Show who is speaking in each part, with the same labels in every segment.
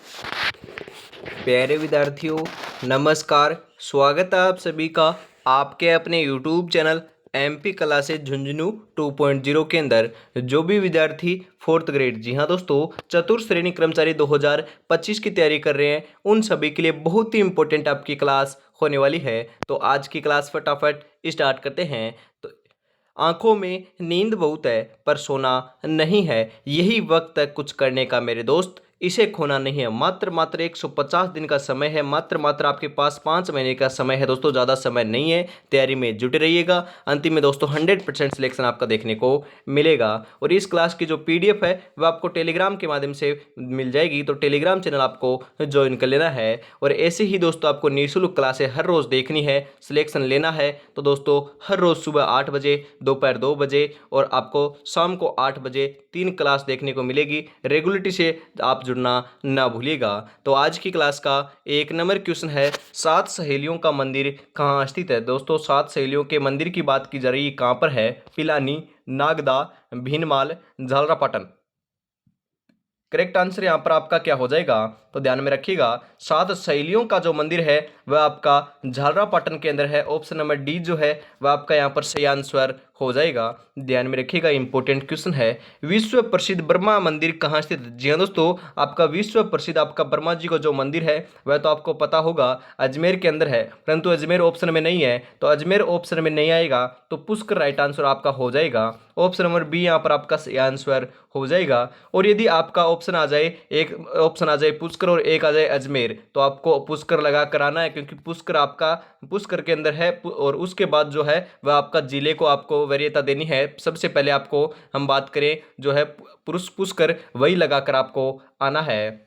Speaker 1: प्यारे विद्यार्थियों, नमस्कार। स्वागत है आप सभी का आपके अपने YouTube channel MP classes Jhunjhunu 2.0 के अंदर। जो भी विद्यार्थी फोर्थ ग्रेड, जी हाँ दोस्तों, चतुर्थ श्रेणी कर्मचारी 2025 की तैयारी कर रहे हैं, उन सभी के लिए बहुत ही इंपॉर्टेंट आपकी क्लास होने वाली है। तो आज की क्लास फटाफट स्टार्ट करते हैं। तो आंखों में नींद बहुत है पर सोना नहीं है, यही वक्त है कुछ करने का मेरे दोस्त, इसे खोना नहीं है। मात्र मात्र 150 दिन का समय है, मात्र मात्र आपके पास 5 महीने का समय है दोस्तों, ज़्यादा समय नहीं है। तैयारी में जुटे रहिएगा। अंतिम में दोस्तों 100% सिलेक्शन आपका देखने को मिलेगा। और इस क्लास की जो PDF है वह आपको टेलीग्राम के माध्यम से मिल जाएगी, तो टेलीग्राम चैनल आपको ज्वाइन कर लेना है। और ऐसे ही दोस्तों आपको निःशुल्क क्लासें हर रोज़ देखनी है, सिलेक्शन लेना है तो दोस्तों हर रोज़ सुबह 8 बजे, दोपहर 2 बजे और आपको शाम को 8 बजे 3 क्लास देखने को मिलेगी। रेगुलरिटी से आप जुड़ना ना भूलिएगा। तो आज की क्लास का 1 नंबर क्वेश्चन है, 7 सहेलियों का मंदिर कहाँ स्थित है। दोस्तों 7 सहेलियों के मंदिर की बात की जा रही है, कहाँ पर है? पिलानी, नागदा, भीनमाल, झालरापाटन। करेक्ट आंसर यहाँ पर आपका क्या हो जाएगा? तो ध्यान में रखिएगा, 7 शैलियों का जो मंदिर है वह आपका झालरापाटन के अंदर है। ऑप्शन नंबर डी जो है वह आपका यहाँ पर सही आंसर हो जाएगा। ध्यान में रखिएगा, इंपॉर्टेंट क्वेश्चन है। विश्व प्रसिद्ध ब्रह्मा मंदिर कहाँ स्थित है? जी हाँ दोस्तों, आपका विश्व प्रसिद्ध आपका ब्रह्मा जी का जो मंदिर है वह तो आपको पता होगा अजमेर के अंदर है, परंतु अजमेर ऑप्शन में नहीं है, तो अजमेर ऑप्शन में नहीं आएगा तो पुष्कर राइट आंसर आपका हो जाएगा। ऑप्शन नंबर बी यहाँ पर आपका सही आंसर हो जाएगा। और यदि आपका ऑप्शन आ जाए, एक ऑप्शन आ जाए पुष्कर और एक आ जाए अजमेर, तो आपको पुष्कर लगा कर आना है, क्योंकि पुष्कर आपका पुष्कर के अंदर है। और उसके बाद जो है वह आपका जिले को आपको वरीयता देनी है। सबसे पहले आपको हम बात करें जो है पुरुष पुष्कर, वही लगाकर आपको आना है।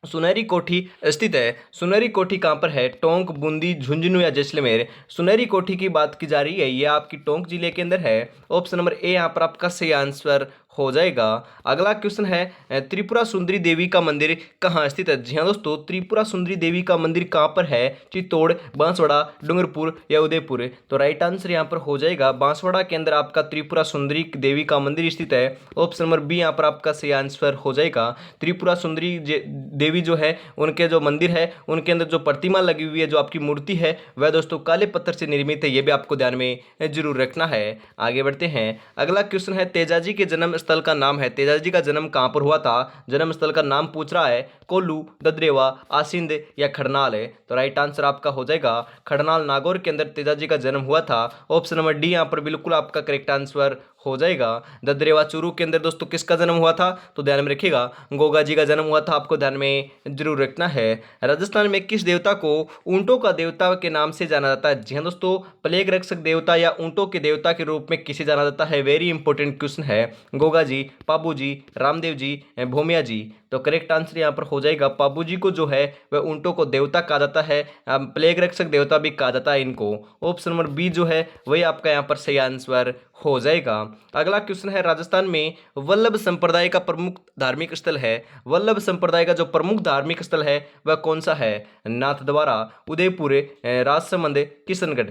Speaker 1: सुनहरी कोठी स्थित है। सुनहरी कोठी कहाँ पर है? टोंक, बूंदी, झुंझुनू या जैसलमेर। सुनहरी कोठी की बात की जा रही है, ये आपकी टोंक जिले के अंदर है। ऑप्शन नंबर ए यहाँ पर आपका सही आंसर हो जाएगा। अगला क्वेश्चन है, त्रिपुरा सुंदरी देवी का मंदिर कहाँ स्थित है? जी हाँ दोस्तों, त्रिपुरा सुंदरी देवी का मंदिर कहाँ पर है? चित्तौड़, बांसवाड़ा, डूंगरपुर या उदयपुर। तो राइट आंसर यहाँ पर हो जाएगा बांसवाड़ा के अंदर आपका त्रिपुरा सुंदरी देवी का मंदिर स्थित है। ऑप्शन नंबर बी यहाँ पर आपका सही आंसर हो जाएगा। त्रिपुरा सुंदरी देवी जो है उनके जो मंदिर है उनके अंदर जो प्रतिमा लगी हुई है, जो आपकी मूर्ति है वह दोस्तों काले पत्थर से निर्मित है, ये भी आपको ध्यान में जरूर रखना है। आगे बढ़ते हैं। अगला क्वेश्चन है, तेजाजी के जन्म स्थल का नाम है। तेजाजी का जन्म कहाँ पर हुआ था? जन्म स्थल का नाम पूछ रहा है। कोल्लू, ददरेवा, आसिंद या खड़नाल है। तो राइट आंसर आपका हो जाएगा खड़नाल, नागौर के अंदर तेजाजी का जन्म हुआ था। ऑप्शन नंबर डी यहाँ पर बिल्कुल आपका करेक्ट आंसर हो जाएगा। ददरेवा चूरू के अंदर दोस्तों किसका जन्म हुआ था? तो ध्यान में रखिएगा, गोगा जी का जन्म हुआ था, आपको ध्यान में जरूर रखना है। राजस्थान में किस देवता को ऊंटों का देवता के नाम से जाना जाता है? जी हाँ दोस्तों, प्लेग रक्षक देवता या ऊंटों के देवता के रूप में किसे जाना जाता है? वेरी इंपॉर्टेंट क्वेश्चन है। गोगा जी, पाबू जी, रामदेव जी, भूमिया जी। तो करेक्ट आंसर यहाँ पर हो जाएगा पाबू जी को जो है वह ऊंटों को देवता कहा जाता है, प्लेग रक्षक देवता भी कहा जाता है इनको। ऑप्शन नंबर बी जो है वही आपका यहाँ पर सही आंसर हो जाएगा। अगला क्वेश्चन है, राजस्थान में वल्लभ संप्रदाय का प्रमुख धार्मिक स्थल है। वल्लभ संप्रदाय का जो प्रमुख धार्मिक स्थल है वह कौन सा है? नाथद्वारा, उदयपुर, राजसमंद, किशनगढ़।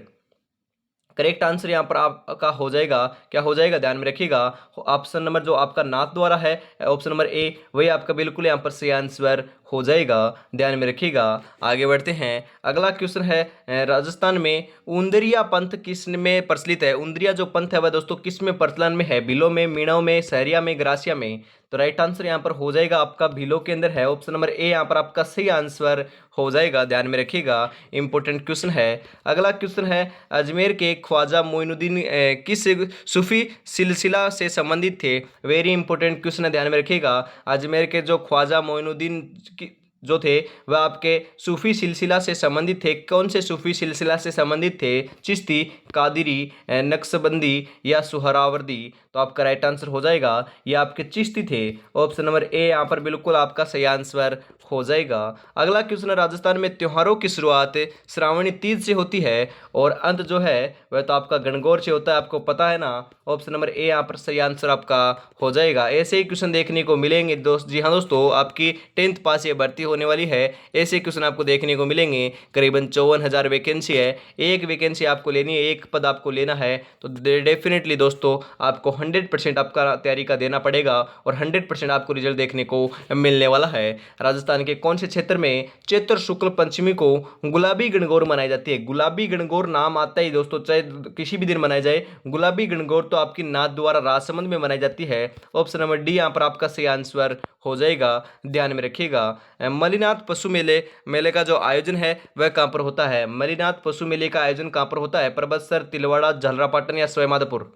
Speaker 1: करेक्ट आंसर यहाँ पर आपका हो जाएगा, क्या हो जाएगा? ध्यान में रखिएगा, ऑप्शन नंबर जो आपका नाथ द्वारा है, ऑप्शन नंबर ए, वही आपका बिल्कुल यहाँ पर सही आंसर हो जाएगा। ध्यान में रखिएगा। आगे बढ़ते हैं। अगला क्वेश्चन है, राजस्थान में उंदरिया पंथ किस में प्रचलित है? उंदरिया जो पंथ है वह दोस्तों किस में प्रचलन में है? भीलों में, मीणों में, सहरिया में, ग्रासिया में। तो राइट आंसर यहाँ पर हो जाएगा आपका भीलों के अंदर है। ऑप्शन नंबर ए यहाँ पर आपका सही आंसर हो जाएगा। ध्यान में रखिएगा, इंपॉर्टेंट क्वेश्चन है। अगला क्वेश्चन है, अजमेर के ख्वाजा मोइनुद्दीन किस सूफी सिलसिला से संबंधित थे? वेरी इंपॉर्टेंट क्वेश्चन है, ध्यान में रखिएगा। अजमेर के जो ख्वाजा मोइनुद्दीन जो थे वह आपके सूफी सिलसिला से संबंधित थे। कौन से सूफी सिलसिला से संबंधित थे? चिश्ती, कादिरी, नक्शबंदी या सुहरावर्दी। तो आपका राइट आंसर हो जाएगा ये आपके चिश्ती थे। ऑप्शन नंबर ए यहाँ पर बिल्कुल आपका सही आंसर हो जाएगा। अगला क्वेश्चन है, राजस्थान में त्योहारों की शुरुआत श्रावणी तीज से होती है और अंत जो है वह तो आपका गणगौर से होता है, आपको पता है ना। ऑप्शन नंबर ए यहाँ पर सही आंसर आपका हो जाएगा। ऐसे ही क्वेश्चन देखने को मिलेंगे दोस्त, जी हाँ दोस्तों, आपकी 10th पास ये भर्ती होने वाली है। ऐसे क्वेश्चन आपको देखने को मिलेंगे। करीबन 54,000 वैकेंसी है, एक वैकेंसी आपको लेनी है, एक पद आपको लेना है, तो डेफिनेटली दोस्तों आपको 100% आपका तैयारी का देना पड़ेगा और 100% आपको रिजल्ट देखने को मिलने वाला है। राजस्थान के कौन से क्षेत्र में चैत्र शुक्ल पंचमी को गुलाबी गणगौर मनाई जाती है? गुलाबी गणगौर नाम आता ही दोस्तों, चाहे किसी भी दिन मनाई जाए, गुलाबी गणगौर तो आपकी नाथ द्वारा राजसमंद में मनाई जाती है। ऑप्शन नंबर डी यहाँ पर आपका सही आंसर हो जाएगा, ध्यान में रखिएगा। मलिनाथ पशु मेले का जो आयोजन है वह कहाँ पर होता है? मलिनाथ पशु मेले का आयोजन कहाँ पर होता है? परबतसर, तिलवाड़ा, झालरापाटन या सवाईमाधोपुर?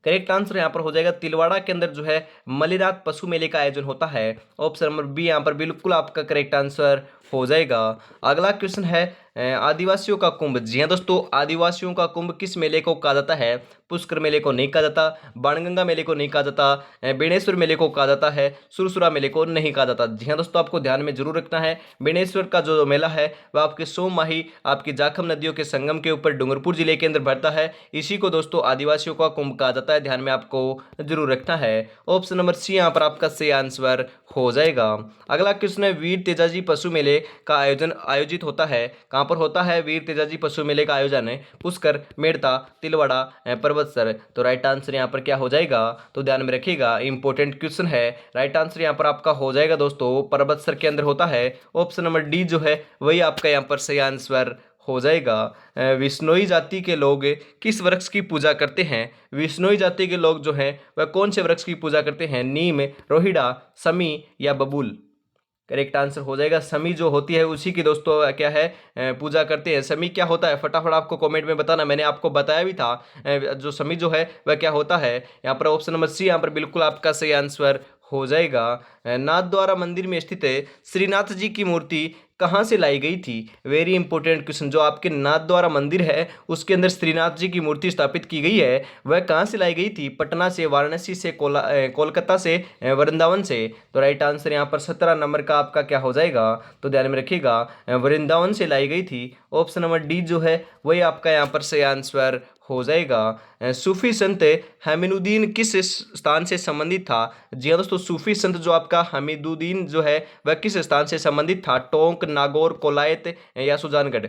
Speaker 1: करेक्ट आंसर यहाँ पर हो जाएगा तिलवाड़ा के अंदर जो है मलिनाथ पशु मेले का आयोजन होता है। ऑप्शन नंबर बी यहाँ पर बिल्कुल आपका करेक्ट आंसर हो जाएगा। अगला क्वेश्चन है आदिवासियों का कुंभ। जी हाँ दोस्तों, आदिवासियों का कुंभ किस मेले को कहा जाता है? पुष्कर मेले को नहीं कहा जाता, बाणगंगा मेले को नहीं कहा जाता, बेणेश्वर मेले को कहा जाता है, सुरसुरा मेले को नहीं कहा जाता। जी हाँ दोस्तों, आपको ध्यान में जरूर रखना है, बेणेश्वर का जो मेला है वह आपके सोममाही आपकी जाखम नदियों के संगम के ऊपर डूंगरपुर जिले के अंदर बढ़ता है। इसी को दोस्तों आदिवासियों का कुंभ कहा जाता है, ध्यान में आपको जरूर रखना है। ऑप्शन नंबर सी यहाँ पर आपका सही आंसर हो जाएगा। अगला क्वेश्चन है वीर तेजाजी पशु मेले का आयोजन आयोजित होता है कहाँ पर होता है? वीर तेजाजी पशु मेले का आयोजन है पुष्कर, मेड़ता, तिलवाड़ा, परबतसर। तो राइट आंसर यहाँ पर क्या हो जाएगा? तो ध्यान में रखिएगा, इंपॉर्टेंट क्वेश्चन है। राइट आंसर यहाँ पर आपका हो जाएगा दोस्तों परबतसर के अंदर होता है। ऑप्शन नंबर डी जो है वही आपका यहाँ पर सही आंसर हो जाएगा। विश्नोई जाति के लोग किस वृक्ष की पूजा करते हैं? विश्नोई जाति के लोग जो हैं वह कौन से वृक्ष की पूजा करते हैं? नीम, रोहिड़ा, समी या बबूल? करेक्ट आंसर हो जाएगा समी जो होती है उसी की दोस्तों क्या है पूजा करते हैं। समी क्या होता है फटाफट आपको कमेंट में बताना, मैंने आपको बताया भी था। जो समी जो है वह क्या होता है? यहाँ पर ऑप्शन नंबर सी यहाँ पर बिल्कुल आपका सही आंसर हो जाएगा। नाथ द्वारा मंदिर में स्थित श्रीनाथ जी की मूर्ति कहाँ से लाई गई थी? Very important question. जो आपके नाथ द्वारा मंदिर है उसके अंदर श्रीनाथ जी की मूर्ति स्थापित की गई है वह कहाँ से लाई गई थी? पटना से, वाराणसी से, कोलकाता से, वृंदावन से? तो राइट आंसर यहाँ पर 17 नंबर का आपका क्या हो जाएगा? तो ध्यान में रखिएगा, वृंदावन से लाई गई थी। ऑप्शन नंबर डी जो है वही आपका यहाँ पर सही आंसर हो जाएगा। सूफी संत हमीनुद्दीन किस स्थान से संबंधित था? जी हाँ दोस्तों, सूफी संत जो आपका हमीदुद्दीन जो है वह किस स्थान से संबंधित था? टोंक, नागौर, कोलायत या सुजानगढ़?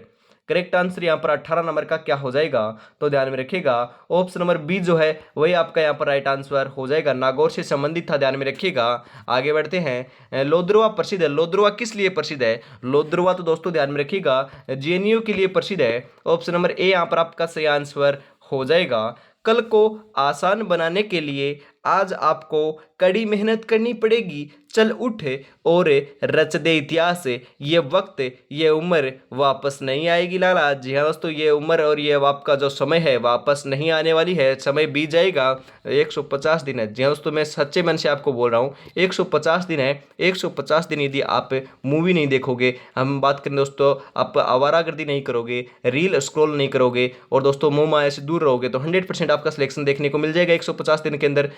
Speaker 1: करेक्ट आंसर यहाँ पर 18 नंबर का क्या हो जाएगा? तो ध्यान में रखिएगा, ऑप्शन नंबर बी जो है वही आपका यहाँ पर राइट आंसर हो जाएगा, नागौर से संबंधित था, ध्यान में रखिएगा। आगे बढ़ते हैं, लोद्रोवा प्रसिद्ध है। लोद्रोवा किस लिए प्रसिद्ध है? लोद्रोवा तो दोस्तों ध्यान में रखिएगा जेएनयू के लिए प्रसिद्ध है। ऑप्शन नंबर ए यहाँ पर आपका सही आंसर हो जाएगा। कल को आसान बनाने के लिए आज आपको कड़ी मेहनत करनी पड़ेगी, चल उठ और रच दे इतिहास, ये वक्त ये उम्र वापस नहीं आएगी लाला। जी हाँ दोस्तों, ये उम्र और ये आपका जो समय है वापस नहीं आने वाली है, समय बीत जाएगा। 150 दिन है। जी हाँ दोस्तों, मैं सच्चे मन से आपको बोल रहा हूँ 150 दिन है। 150 दिन यदि आप मूवी नहीं देखोगे, हम बात करें दोस्तों आप आवारागर्दी नहीं करोगे, रील स्क्रॉल नहीं करोगे और दोस्तों मोह माया से दूर रहोगे तो 100% आपका सिलेक्शन देखने को मिल जाएगा 150 दिन के अंदर।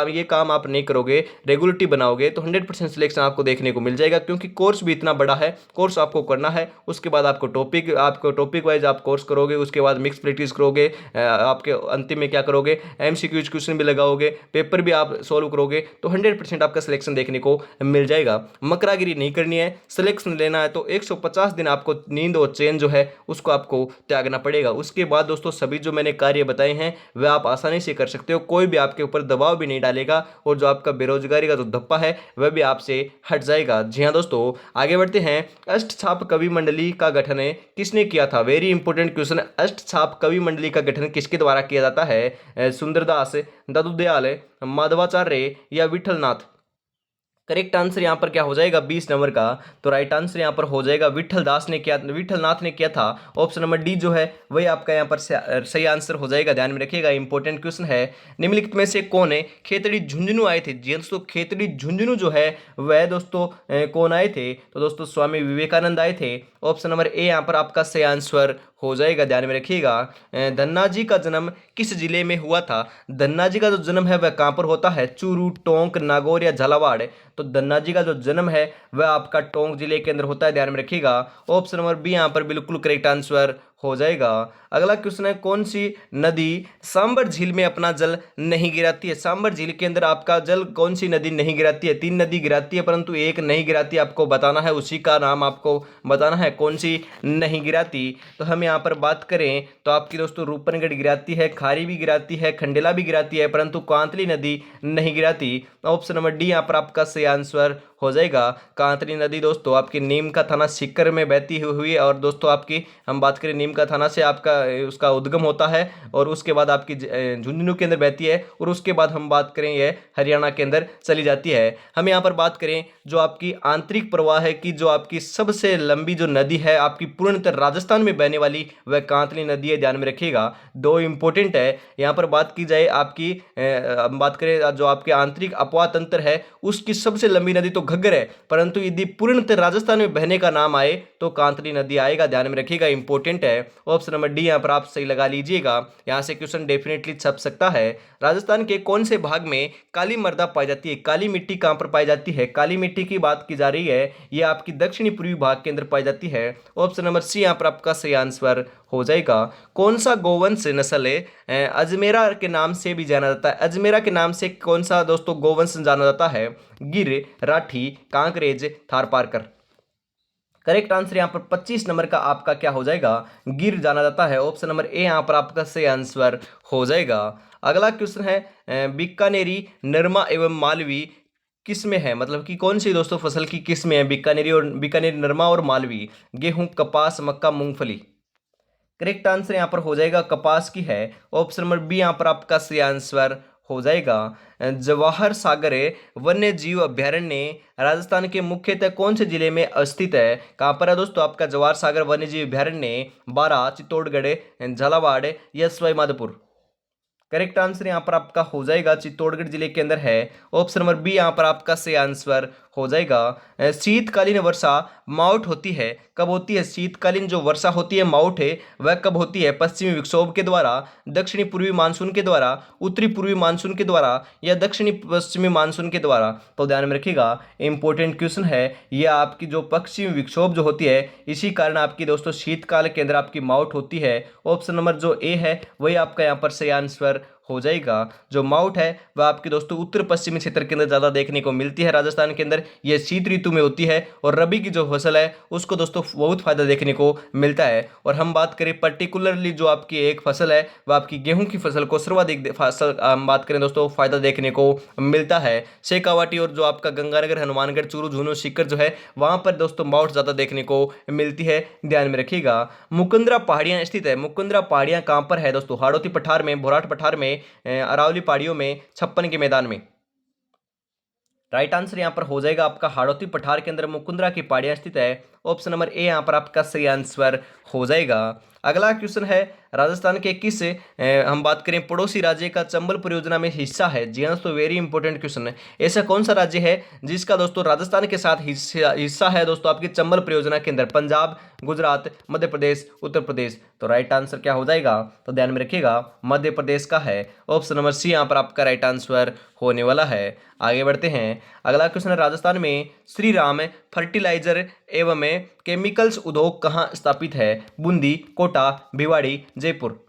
Speaker 1: ये काम आप नहीं करोगे, रेगुलरिटी बनाओगे तो 100% सिलेक्शन आपको देखने को मिल जाएगा, क्योंकि कोर्स भी इतना बड़ा है। कोर्स आपको करना है, उसके बाद आपको टॉपिक वाइज आप कोर्स करोगे, उसके बाद मिक्स प्रैक्टिस करोगे, आपके अंतिम में क्या करोगे एमसीक्यू क्वेश्चन भी लगाओगे, पेपर भी आप सॉल्व करोगे तो 100% आपका सिलेक्शन देखने को मिल जाएगा। मकरागिरी नहीं करनी है, सिलेक्शन लेना है तो 150 दिन आपको नींद और चैन जो है उसको आपको त्यागना पड़ेगा। उसके बाद दोस्तों सभी जो मैंने कार्य बताए हैं वह आप आसानी से कर सकते हो, कोई भी आपके ऊपर दबाव भी नहीं डालेगा और जो आपका बेरोजगारी का जो धप्पा है वह भी आपसे हट जाएगा। जी हाँ दोस्तों, आगे बढ़ते हैं। अष्टछाप कवि मंडली का गठन किसने किया था? Very important question. अष्टछाप कवि मंडली का गठन किसके द्वारा किया जाता है? सुंदरदास, दादूदयाल, माधवाचार्य या विठलनाथ? करेक्ट आंसर यहाँ पर क्या हो जाएगा 20 नंबर का? तो राइट आंसर यहाँ पर हो जाएगा विठलनाथ ने किया था। ऑप्शन नंबर डी जो है वही आपका यहाँ पर सही आंसर हो जाएगा, ध्यान में रखिएगा, इंपॉर्टेंट क्वेश्चन है। निम्नलिखित में से कौन है खेतड़ी झुंझुनू आए थे? जी दोस्तों, खेतड़ी झुंझुनू जो है वह दोस्तों कौन आए थे? तो दोस्तों स्वामी विवेकानंद आए थे। ऑप्शन नंबर ए यहाँ पर आपका सही आंसर हो जाएगा, ध्यान में रखिएगा। धन्ना जी का जन्म किस जिले में हुआ था? धन्ना जी का जो जन्म है वह कहाँ पर होता है? चूरू, टोंक, नागौर या झालावाड़? तो धन्ना जी का जो जन्म है वह आपका टोंक जिले के अंदर होता है, ध्यान में रखिएगा। ऑप्शन नंबर बी यहाँ पर बिल्कुल करेक्ट आंसर हो जाएगा। अगला क्वेश्चन है, कौन सी नदी सांबर झील में अपना जल नहीं गिराती है? सांबर झील के अंदर आपका जल कौन सी नदी नहीं गिराती है? 3 नदी गिराती है परंतु एक नहीं गिराती, आपको बताना है, उसी का नाम आपको बताना है कौन सी नहीं गिराती। तो हम यहाँ पर बात करें तो आपकी दोस्तों रूपनगढ़ गिराती है, खारी भी गिराती है, खंडेला भी गिराती है, परंतु कांतली नदी नहीं गिराती। ऑप्शन नंबर डी यहाँ पर आपका सही आंसर हो जाएगा। कांतली नदी दोस्तों आपकी नीम का थाना सीकर में बहती हुई, और दोस्तों आपकी हम बात करें नीम का थाना से आपका उसका उद्गम होता है और उसके बाद आपकी झुंझुनू के अंदर बहती है, और उसके बाद हम बात करें ये हरियाणा के अंदर चली जाती है। हम यहाँ पर बात करें जो आपकी आंतरिक प्रवाह है कि जो आपकी सबसे लंबी जो नदी है आपकी पूर्णतः राजस्थान में बहने वाली, वह कांतली नदी है, ध्यान में रखिएगा। दो इंपॉर्टेंट है यहाँ पर बात की जाए आपकी हम बात करें जो आपके आंतरिक अपवाह तंत्र है उसकी सबसे लंबी नदी तो घग्गर है, परंतु यदि पूर्णतः राजस्थान में बहने का नाम आए तो कांतली नदी आएगा, ध्यान में रखिएगा, इंपॉर्टेंट है। ऑप्शन नंबर डी यहाँ पर आप सही लगा लीजिएगा, यहाँ से क्वेश्चन डेफिनेटली छप सकता है। राजस्थान के कौन से भाग में काली मृदा पाई जाती है? काली मिट्टी कहां पर पाई जाती है? काली मिट्टी की बात की जा रही है, यह आपकी दक्षिणी पूर्वी भाग के अंदर पाई जाती है। ऑप्शन नंबर सी यहाँ पर आपका सही आंसर हो जाएगा। कौन सा गोवंश नस्ल है अजमेरा के नाम से भी जाना जाता है? अजमेरा के नाम से कौन सा दोस्तों गोवंश जाना जाता है? गिर, राठी, कांकरेज, थारपारकर। करेक्ट आंसर यहाँ पर 25 नंबर का आपका क्या हो जाएगा? गिर जाना जाता है। ऑप्शन नंबर ए यहाँ पर आपका सही आंसर हो जाएगा। अगला क्वेश्चन है, बीकानेरी, नरमा एवं मालवी किस में है? मतलब कि कौन सी दोस्तों फसल की किस में है? बीकानेरी नरमा और मालवी, गेहूं, कपास, मक्का, मूंगफली। करेक्ट आंसर यहाँ पर हो जाएगा कपास की है। ऑप्शन नंबर बी यहाँ पर आपका सही आंसर हो जाएगा। जवाहर सागर वन्य जीव अभ्यारण्य राजस्थान के मुख्यतः कौन से जिले में स्थित है? कहाँ पर है दोस्तों आपका जवाहर सागर वन्य जीव अभ्यारण्य? बारा, चित्तौड़गढ़, झालावाड़ या सवाई माधोपुर। करेक्ट आंसर यहाँ पर आपका हो जाएगा चित्तौड़गढ़ जिले के अंदर है। ऑप्शन नंबर बी यहाँ पर आपका सही आंसर हो जाएगा। शीतकालीन वर्षा माउट होती है, कब होती है? शीतकालीन जो वर्षा होती है माउट है वह कब होती है? पश्चिमी विक्षोभ के द्वारा, दक्षिणी पूर्वी मानसून के द्वारा, उत्तरी पूर्वी मानसून के द्वारा या दक्षिणी पश्चिमी मानसून के द्वारा। तो ध्यान में रखिएगा, इंपॉर्टेंट क्वेश्चन है यह। आपकी जो पश्चिमी विक्षोभ जो होती है इसी कारण आपकी दोस्तों शीतकाल के अंदर आपकी माउट होती है। ऑप्शन नंबर जो ए है वही आपका यहाँ पर सही आंसर हो जाएगा। जो माउट है वह आपके दोस्तों उत्तर पश्चिमी क्षेत्र के अंदर ज़्यादा देखने को मिलती है राजस्थान के अंदर, यह शीत ऋतु में होती है, और रबी की जो फसल है उसको दोस्तों बहुत फायदा देखने को मिलता है। और हम बात करें पर्टिकुलरली जो आपकी एक फसल है वह आपकी गेहूं की फसल को सर्वाधिक फसल हम बात करें दोस्तों फायदा देखने को मिलता है। शेखावाटी और जो आपका गंगानगर, हनुमानगढ़, चूरू, झुंझुनू, सीकर जो है वहां पर दोस्तों माउट ज़्यादा देखने को मिलती है, ध्यान में रखिएगा। मुकुंदरा पहाड़ियां स्थित है, मुकुंदरा पहाड़ियां कहां पर है दोस्तों? हाड़ौती पठार में, भोराट पठार में, अरावली पहाड़ियों में, छप्पन के मैदान में। राइट आंसर यहां पर हो जाएगा आपका हाड़ौती पठार के अंदर मुकुंदरा की पहाड़ियां स्थित है। ऑप्शन नंबर ए यहां पर आपका सही आंसर हो जाएगा। अगला क्वेश्चन है, राजस्थान के किस हम बात करें पड़ोसी राज्य का चंबल परियोजना में हिस्सा है? जी हाँ दोस्तों, वेरी इंपॉर्टेंट क्वेश्चन है। ऐसा कौन सा राज्य है जिसका दोस्तों राजस्थान के साथ हिस्सा है दोस्तों आपकी चंबल परियोजना के अंदर? पंजाब, गुजरात, मध्य प्रदेश, उत्तर प्रदेश। तो राइट आंसर क्या हो जाएगा? तो ध्यान में रखिएगा, मध्य प्रदेश का है। ऑप्शन नंबर सी यहाँ पर आपका राइट आंसर होने वाला है। आगे बढ़ते हैं। अगला क्वेश्चन है, राजस्थान में श्री राम फर्टिलाइजर एवं केमिकल्स उद्योग कहाँ स्थापित है? बूंदी, कोटा, भिवाड़ी, जयपुर।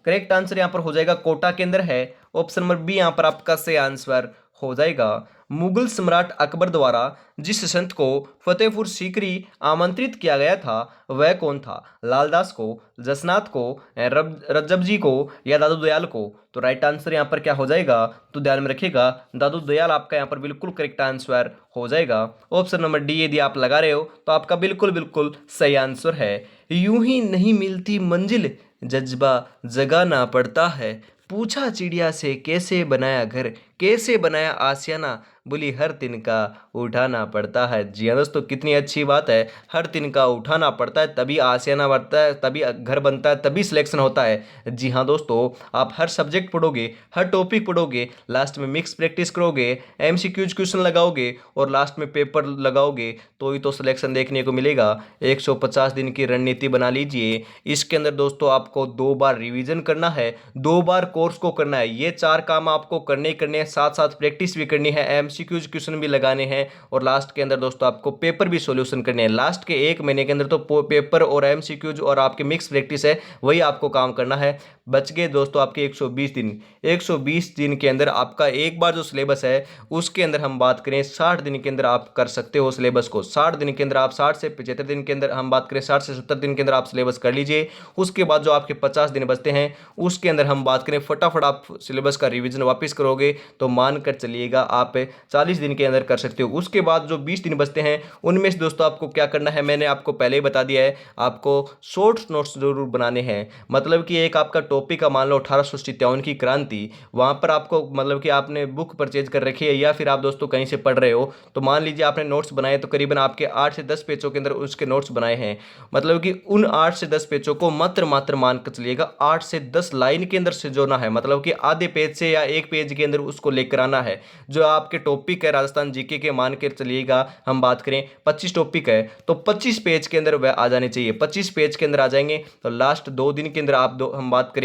Speaker 1: करेक्ट आंसर यहां पर हो जाएगा कोटा के अंदर है। ऑप्शन नंबर बी यहां पर आपका सही आंसर हो जाएगा। मुगल सम्राट अकबर द्वारा जिस संत को फतेहपुर सीकरी आमंत्रित किया गया था वह कौन था? लालदास को, जसनाथ को, रज्जब जी को या दादू दयाल को? तो राइट आंसर यहाँ पर क्या हो जाएगा? तो ध्यान में रखिएगा, दादू दयाल आपका यहाँ पर बिल्कुल करेक्ट आंसर हो जाएगा। ऑप्शन नंबर डी यदि आप लगा रहे हो तो आपका बिल्कुल बिल्कुल सही आंसर है। यूं ही नहीं मिलती मंजिल, जज्बा जगाना पड़ता है। पूछा चिड़िया से कैसे बनाया घर, कैसे बनाया आशियाना, बोली हर तिनका उठाना पड़ता है। जी हाँ दोस्तों, कितनी अच्छी बात है, हर तिनका उठाना पड़ता है तभी आशियाना बनता है, तभी घर बनता है, तभी सिलेक्शन होता है। जी हाँ दोस्तों, आप हर सब्जेक्ट पढ़ोगे, हर टॉपिक पढ़ोगे, लास्ट में मिक्स प्रैक्टिस करोगे, एमसीक्यूज क्वेश्चन लगाओगे और लास्ट में पेपर लगाओगे तो ही तो सिलेक्शन देखने को मिलेगा। 150 दिन की रणनीति बना लीजिए। इसके अंदर दोस्तों आपको 2 बार रिवीजन करना है, 2 बार कोर्स को करना है। ये 4 काम आपको करने साथ साथ प्रैक्टिस भी करनी है, एमसीक्यूज क्वेश्चन भी लगाने हैं और लास्ट के अंदर दोस्तों आपको पेपर भी सॉल्यूशन करने हैं। लास्ट के 1 महीने के अंदर तो पेपर और एमसीक्यूज और आपकी मिक्स प्रैक्टिस है वही आपको काम करना है। बच गए दोस्तों आपके 120 दिन। 120 दिन के अंदर आपका एक बार जो सिलेबस है उसके अंदर हम बात करें 60 दिन के अंदर आप कर सकते हो सिलेबस को। 60 दिन के अंदर आप 60 से 75 दिन के अंदर हम बात करें 60 से 70 दिन के अंदर आप सिलेबस कर लीजिए। उसके बाद जो आपके 50 दिन बचते हैं उसके अंदर हम बात करें फटाफट आप सिलेबस का रिवीजन वापस करोगे तो मान कर चलिएगा आप 40 दिन के अंदर कर सकते हो। उसके बाद जो 20 दिन बचते हैं उनमें से दोस्तों आपको क्या करना है, मैंने आपको पहले ही बता दिया है, आपको शॉर्ट नोट्स जरूर बनाने हैं। मतलब कि एक आपका टॉपिक का मान लो 1857 की क्रांति, वहां पर आपको मतलब कि आपने बुक परचेज कर रखी है या फिर आप दोस्तों कहीं से पढ़ रहे हो तो मान लीजिए आपने नोट्स बनाए तो करीबन आपके 8 से 10 पेजों के अंदर उसके नोट्स बनाए हैं। मतलब कि उन 8 से 10 पेजों को मात्र मान कर चलिएगा 8 से 10 लाइन के अंदर सजोना है। मतलब कि आधे पेज से या एक पेज के अंदर उसको लेकर आना है। जो आपके टॉपिक है राजस्थान जीके के मान कर चलिएगा हम बात करें 25 टॉपिक है तो 25 पेज के अंदर वह आ जाने चाहिए। 25 पेज के अंदर आ जाएंगे तो लास्ट 2 दिन के अंदर हम बात करें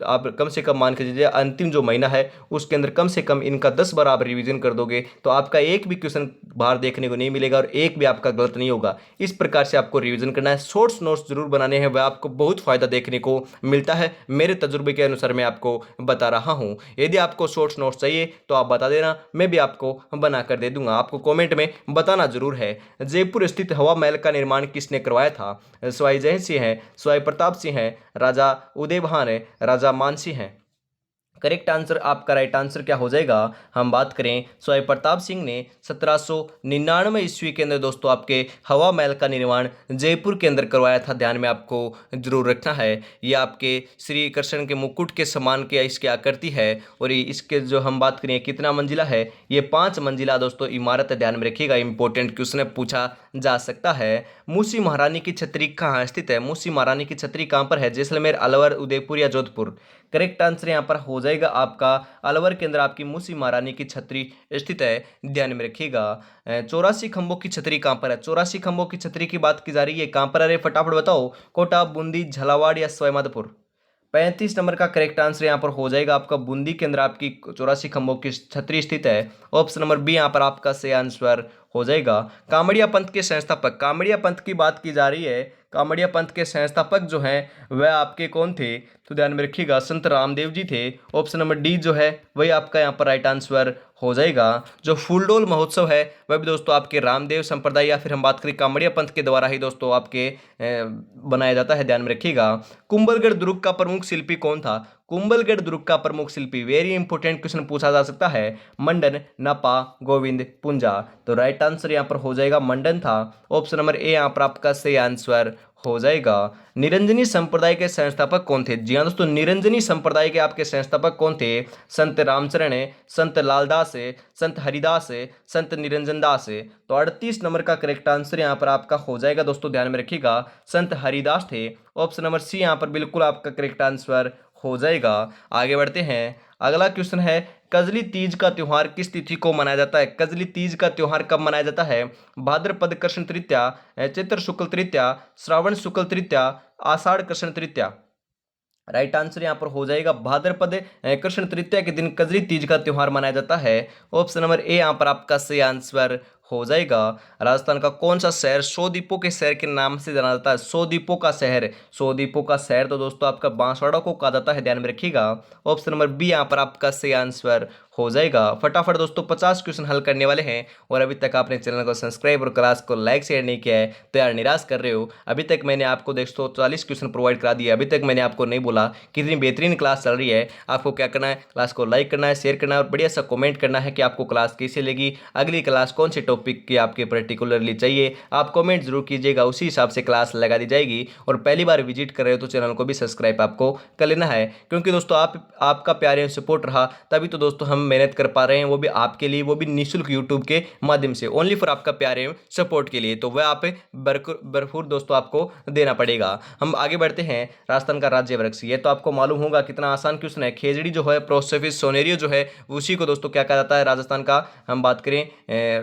Speaker 1: आप कम से कम मान के चलिए अंतिम जो महीना है उसके अंदर कम से कम इनका 10 बार आप रिवीजन कर दोगे तो आपका एक भी क्वेश्चन बाहर देखने को नहीं मिलेगा और एक भी आपका गलत नहीं होगा। इस प्रकार से आपको रिवीजन करना है। शॉर्ट्स नोट्स जरूर बनाने हैं, वह आपको बहुत फायदा देखने को मिलता है। मेरे तजुर्बे के अनुसार मैं आपको बता रहा हूं। यदि आपको शॉर्ट्स नोट्स चाहिए तो आप बता देना, मैं भी आपको बना कर दे दूंगा। आपको कमेंट में बताना जरूर है। जयपुर स्थित हवा महल का निर्माण किसने करवाया था? सवाई जय सिंह है, सवाई प्रताप सिंह है, राजा उदयभान है, राजा मानसिंह है। करेक्ट आंसर आपका राइट आंसर क्या हो जाएगा, हम बात करें सवाई प्रताप सिंह ने 1799 ईस्वी के अंदर दोस्तों आपके हवा महल का निर्माण जयपुर के अंदर करवाया था। ध्यान में आपको जरूर रखना है। ये आपके श्री कृष्ण के मुकुट के समान के इसकी आकृति है और इसके जो हम बात करें कितना मंजिला है, ये 5 मंजिला दोस्तों इमारत है। ध्यान में रखिएगा, इंपॉर्टेंट क्वेश्चन पूछा जा सकता है। मूसी महारानी की छतरी कहाँ स्थित है? मूसी महारानी की छतरी कहाँ पर है? जैसलमेर, अलवर, उदयपुर या जोधपुर? करेक्ट आंसर यहाँ पर हो जाएगा आपका अलवर के अंदर आपकी मूसी महारानी की छतरी स्थित है। ध्यान में रखिएगा। 84 खंभों की छतरी कहाँ पर है? 84 खंभों की छतरी की बात की जा रही है, कहाँ पर? अरे फटाफट बताओ, कोटा, बूंदी, झालावाड़ या सवाईमाधोपुर? 35 नंबर का करेक्ट आंसर यहाँ पर हो जाएगा आपका बूंदी के अंदर आपकी 84 खंभों की छतरी स्थित है। ऑप्शन नंबर बी यहाँ पर आपका सही आंसर हो जाएगा। कामड़िया पंथ के संस्थापक, कामड़िया पंथ की बात की जा रही है। कामड़िया पंथ के संस्थापक जो हैं वह आपके कौन थे? तो ध्यान में रखिएगा संत रामदेव जी थे। ऑप्शन नंबर डी जो है वही आपका यहाँ पर राइट आंसर हो जाएगा। जो फूलडोल महोत्सव है वह भी दोस्तों आपके रामदेव संप्रदाय या फिर हम बात करें कामड़िया पंथ के द्वारा ही दोस्तों आपके बनाया जाता है। ध्यान में रखिएगा। कुंभलगढ़ दुर्ग का प्रमुख शिल्पी कौन था? कुंभलगढ़ दुर्ग का प्रमुख शिल्पी, वेरी इंपॉर्टेंट क्वेश्चन पूछा जा सकता है। मंडन, नपा, गोविंद, पुंजा? तो राइट आंसर यहाँ पर हो जाएगा मंडन था। ऑप्शन नंबर ए यहाँ पर आपका सही आंसर हो जाएगा। निरंजनी संप्रदाय के संस्थापक कौन थे? जी हाँ दोस्तों, निरंजनी संप्रदाय के आपके संस्थापक कौन थे? संत रामचरण है, संत लालदास है, संत हरिदास है, संत निरंजन दास है? तो 38 नंबर का करेक्ट आंसर यहाँ पर आपका हो जाएगा दोस्तों। ध्यान में रखिएगा संत हरिदास थे। ऑप्शन नंबर सी यहाँ पर बिल्कुल आपका करेक्ट आंसर हो जाएगा। आगे बढ़ते हैं। अगला क्वेश्चन है, कजली तीज का त्योहार किस तिथि को मनाया जाता है? कजली तीज का त्योहार कब मनाया जाता है? भाद्रपद कृष्ण तृतीया, चैत्र शुक्ल तृतीया, श्रावण शुक्ल तृतीया, आषाढ़ कृष्ण तृतीया? राइट आंसर यहाँ पर हो जाएगा भाद्रपद कृष्ण तृतीया के दिन कजरी तीज का त्योहार मनाया जाता है। ऑप्शन नंबर ए यहाँ पर आपका सही आंसर हो जाएगा। राजस्थान का कौन सा शहर 100 द्वीपों के शहर के नाम से जाना जाता है? 100 द्वीपों का शहर, 100 द्वीपों का शहर तो दोस्तों आपका बांसवाड़ा को कहा जाता है। ध्यान में रखिएगा। ऑप्शन नंबर बी यहाँ पर आपका सही आंसर हो जाएगा। फटाफट दोस्तों 50 क्वेश्चन हल करने वाले हैं और अभी तक आपने चैनल को सब्सक्राइब और क्लास को लाइक शेयर नहीं किया है तो यार निराश कर रहे हो। अभी तक मैंने आपको 140 क्वेश्चन प्रोवाइड करा दिए, अभी तक मैंने आपको नहीं बोला कितनी बेहतरीन क्लास चल रही है। आपको क्या करना है, क्लास को लाइक करना है, शेयर करना है और बढ़िया सा कमेंट करना है कि आपको क्लास कैसी लगी, अगली क्लास कौन से टॉपिक की आपके पर्टिकुलरली चाहिए। आप कमेंट जरूर कीजिएगा, उसी हिसाब से क्लास लगा दी जाएगी। और पहली बार विजिट कर रहे हो तो चैनल को भी सब्सक्राइब आपको कर लेना है, क्योंकि दोस्तों आपका प्यार एवं सपोर्ट रहा तभी तो दोस्तों हम मेहनत कर पा रहे हैं, वो भी आपके लिए, वो भी निःशुल्क यूट्यूब के माध्यम से, ओनली फॉर आपका प्यार एवं सपोर्ट के लिए। तो वह आप भरपूर दोस्तों आपको देना पड़ेगा। हम आगे बढ़ते हैं। राजस्थान का राज्य वृक्ष, ये तो आपको मालूम होगा, कितना आसान क्वेश्चन है। खेजड़ी जो है, प्रोसोफिस सोनेरियो जो है, उसी को दोस्तों क्या कहा जाता है? राजस्थान का हम बात करें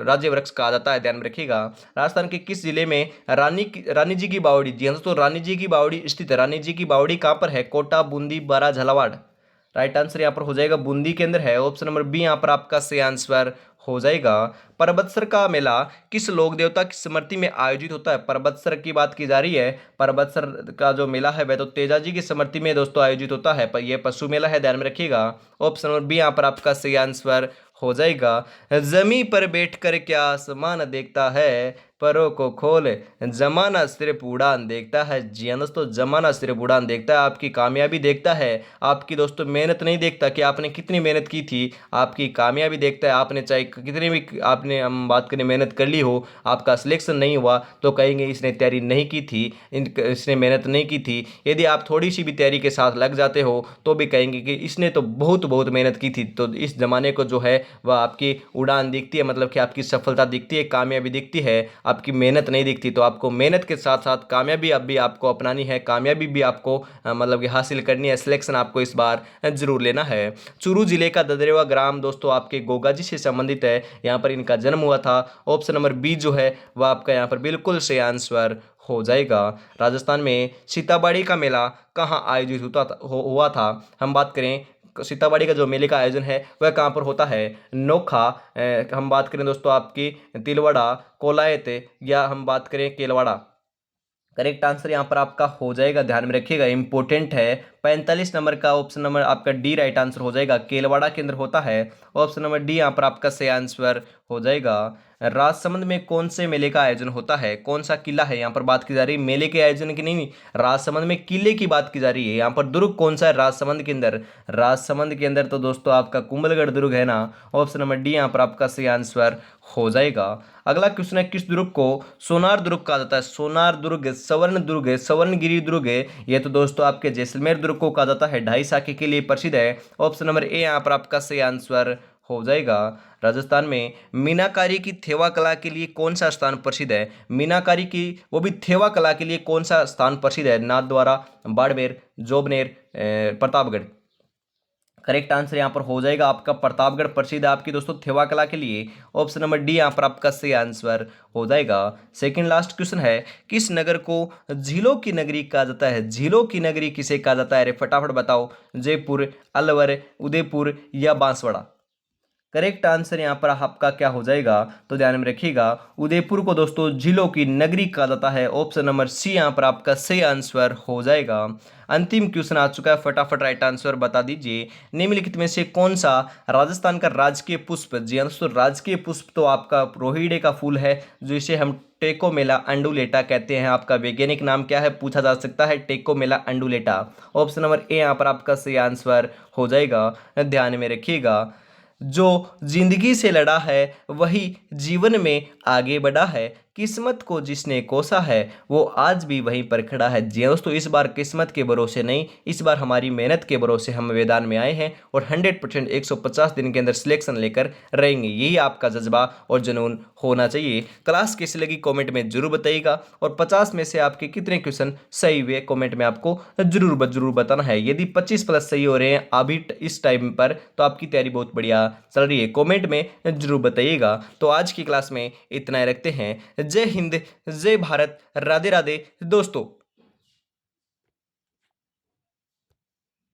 Speaker 1: राज्य वृक्ष कहा जाता है। ध्यान में रखिएगा। राजस्थान के किस जिले में रानी जी की बावड़ी, जी हाँ दोस्तों, रानी जी की बावड़ी स्थित है। रानी जी की बावड़ी कहां पर है? कोटा, बूंदी, बारा, झालावाड़? राइट आंसर यहाँ पर हो जाएगा बूंदी के अंदर है। ऑप्शन नंबर बी यहाँ पर आपका सही आंसर हो जाएगा। परबतसर का मेला किस लोक देवता की स्मृति में आयोजित होता है? परबतसर की बात की जा रही है। परबतसर का जो मेला है वह तो तेजाजी की स्मृति में दोस्तों आयोजित होता है, पर यह पशु मेला है, ध्यान में रखिएगा। ऑप्शन नंबर बी यहाँ पर आपका सही आंसर हो जाएगा। जमी पर बैठकर क्या आसमान देखता है, परों को खोल जमाना सिर्फ उड़ान देखता है। जी हाँ दोस्तों, जमाना सिर्फ उड़ान देखता है, आपकी कामयाबी देखता है, आपकी दोस्तों मेहनत नहीं देखता कि आपने कितनी मेहनत की थी, आपकी कामयाबी देखता है। आपने चाहे कितनी भी आपने हम बात करें मेहनत कर ली हो, आपका सिलेक्शन नहीं हुआ तो कहेंगे इसने तैयारी नहीं की थी, इसने मेहनत नहीं की थी। यदि आप थोड़ी सी भी तैयारी के साथ लग जाते हो तो भी कहेंगे कि इसने तो बहुत बहुत मेहनत की थी। तो इस जमाने को जो है वह आपकी उड़ान दिखती है, मतलब कि आपकी सफलता दिखती है, कामयाबी दिखती है, आपकी मेहनत नहीं दिखती। तो आपको मेहनत के साथ साथ कामयाबी अब भी आपको अपनानी है, कामयाबी भी आपको मतलब कि हासिल करनी है। सिलेक्शन आपको इस बार जरूर लेना है। चूरू जिले का ददरेवा ग्राम दोस्तों आपके गोगा जी से संबंधित है, यहाँ पर इनका जन्म हुआ था। ऑप्शन नंबर बी जो है वह आपका यहाँ पर बिल्कुल सही आंसर हो जाएगा। राजस्थान में सीताबाड़ी का मेला कहाँ आयोजित हुआ था? हम बात करें सीताबाड़ी का जो मेले का आयोजन है वह कहाँ पर होता है? नोखा, हम बात करें दोस्तों आपकी तिलवाड़ा, कोलायत, या हम बात करें केलवाड़ा। करेक्ट आंसर यहाँ पर आपका हो जाएगा, ध्यान में रखिएगा, इंपॉर्टेंट है। 45 नंबर का ऑप्शन नंबर आपका डी राइट आंसर हो जाएगा, केलवाड़ा के अंदर होता है। ऑप्शन नंबर डी यहाँ पर आपका सही आंसर हो जाएगा। राजसमंद में कौन से मेले का आयोजन होता है? कौन सा किला है यहाँ पर बात की जा रही है, मेले के आयोजन की नहीं, राजसमंद में किले की बात की जा रही है। यहाँ पर दुर्ग कौन सा है राजसमंद के अंदर? राजसमंद के अंदर तो दोस्तों आपका कुंभलगढ़ दुर्ग है ना। ऑप्शन नंबर डी यहाँ पर आपका सही आंसर हो जाएगा। अगला क्वेश्चन है, किस दुर्ग को सोनार दुर्ग कहा जाता है? सोनार दुर्ग, स्वर्ण दुर्ग, स्वर्णगिरी दुर्ग, ये तो दोस्तों आपके जैसलमेर दुर्ग को कहा जाता है, ढाई साके के लिए प्रसिद्ध है। ऑप्शन नंबर ए यहाँ पर आपका सही आंसर हो जाएगा। राजस्थान में मीनाकारी की थेवा कला के लिए कौन सा स्थान प्रसिद्ध है? मीनाकारी की, वो भी थेवा कला के लिए कौन सा स्थान प्रसिद्ध है? नाथद्वारा, बाड़मेर, जोबनेर, प्रतापगढ़। करेक्ट आंसर यहाँ पर हो जाएगा आपका प्रतापगढ़ प्रसिद्ध है आपकी दोस्तों थेवा कला के लिए। ऑप्शन नंबर डी यहाँ पर आपका सही आंसर हो जाएगा। सेकंड लास्ट क्वेश्चन है, किस नगर को झीलों की नगरी कहा जाता है? झीलों की नगरी किसे कहा जाता है? अरे फटाफट बताओ, जयपुर, अलवर, उदयपुर या बांसवाड़ा। करेक्ट आंसर यहाँ पर आपका क्या हो जाएगा? तो ध्यान में रखिएगा, उदयपुर को दोस्तों झीलों की नगरी कहा जाता है। ऑप्शन नंबर सी यहाँ पर आपका सही आंसर हो जाएगा। अंतिम क्वेश्चन आ चुका है, फटाफट राइट आंसर बता दीजिए। निम्नलिखित में से कौन सा राजस्थान का राजकीय पुष्प? जी हाँ दोस्तों, राजकीय पुष्प तो आपका रोहिड़े का फूल है, जिसे हम टेकोमेला अंडुलेटा कहते हैं। आपका वैज्ञानिक नाम क्या है पूछा जा सकता है, टेकोमेला अंडुलेटा। ऑप्शन नंबर ए यहाँ पर आपका सही आंसर हो जाएगा। ध्यान में रखिएगा, जो जिंदगी से लड़ा है वही जीवन में आगे बढ़ा है, किस्मत को जिसने कोसा है वो आज भी वहीं पर खड़ा है। जी हाँ दोस्तों, इस बार किस्मत के भरोसे नहीं, इस बार हमारी मेहनत के भरोसे हम मैदान में आए हैं और 100% 150 दिन के अंदर सिलेक्शन लेकर रहेंगे। यही आपका जज्बा और जुनून होना चाहिए। क्लास कैसी लगी कमेंट में जरूर बताइएगा, और 50 में से आपके कितने क्वेश्चन सही हुए कमेंट में आपको जरूर बताना है। यदि 25 प्लस सही हो रहे हैं अभी इस टाइम पर तो आपकी तैयारी बहुत बढ़िया चल रही है, कमेंट में जरूर बताइएगा। तो आज की क्लास में इतना ही रखते हैं। जय हिंद, जय भारत, राधे राधे दोस्तों।